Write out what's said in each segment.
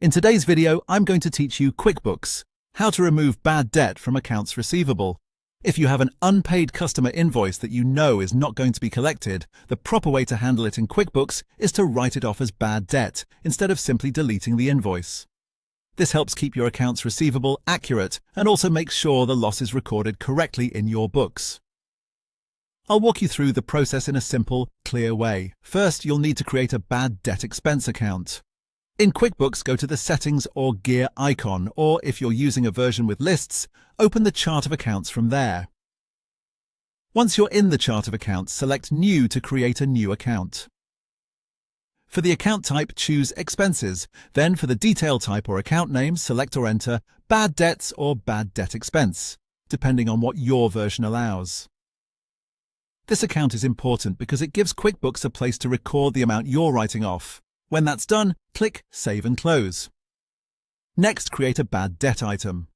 In today's video, I'm going to teach you QuickBooks, how to remove bad debt from accounts receivable. If you have an unpaid customer invoice that you know is not going to be collected, the proper way to handle it in QuickBooks is to write it off as bad debt instead of simply deleting the invoice. This helps keep your accounts receivable accurate and also makes sure the loss is recorded correctly in your books. I'll walk you through the process in a simple, clear way. First, you'll need to create a bad debt expense account. In QuickBooks, go to the Settings or Gear icon, or if you're using a version with lists, open the Chart of Accounts from there. Once you're in the Chart of Accounts, select New to create a new account. For the account type, choose Expenses. Then for the detail type or account name, select or enter Bad Debts or Bad Debt Expense, depending on what your version allows. This account is important because it gives QuickBooks a place to record the amount you're writing off. When that's done, click Save and Close. Next, create a bad debt item.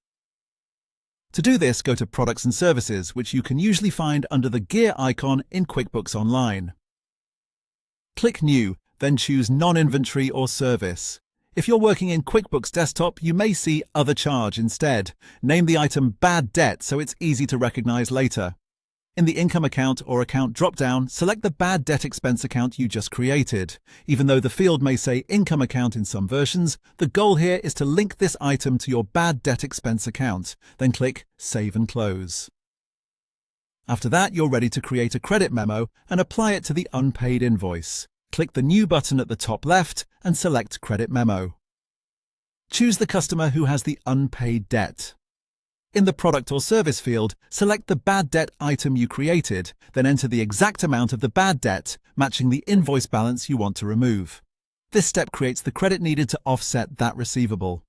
To do this, go to Products and Services, which you can usually find under the Gear icon in QuickBooks Online. Click New, then choose Non-Inventory or Service. If you're working in QuickBooks Desktop, you may see Other Charge instead. Name the item Bad Debt so it's easy to recognize later. In the Income Account or Account drop-down, select the Bad Debt Expense account you just created. Even though the field may say Income Account in some versions, the goal here is to link this item to your Bad Debt Expense account. Then click Save and Close. After that, you're ready to create a credit memo and apply it to the unpaid invoice. Click the New button at the top left and select Credit Memo. Choose the customer who has the unpaid debt. In the Product or Service field, select the bad debt item you created, then enter the exact amount of the bad debt, matching the invoice balance you want to remove. This step creates the credit needed to offset that receivable.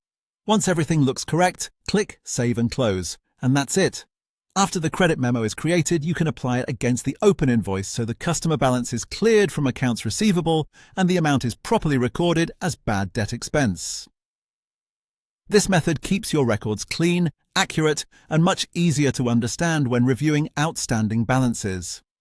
Once everything looks correct, click Save and Close, and that's it. After the credit memo is created, you can apply it against the open invoice so the customer balance is cleared from accounts receivable and the amount is properly recorded as bad debt expense. This method keeps your records clean, accurate, and much easier to understand when reviewing outstanding balances.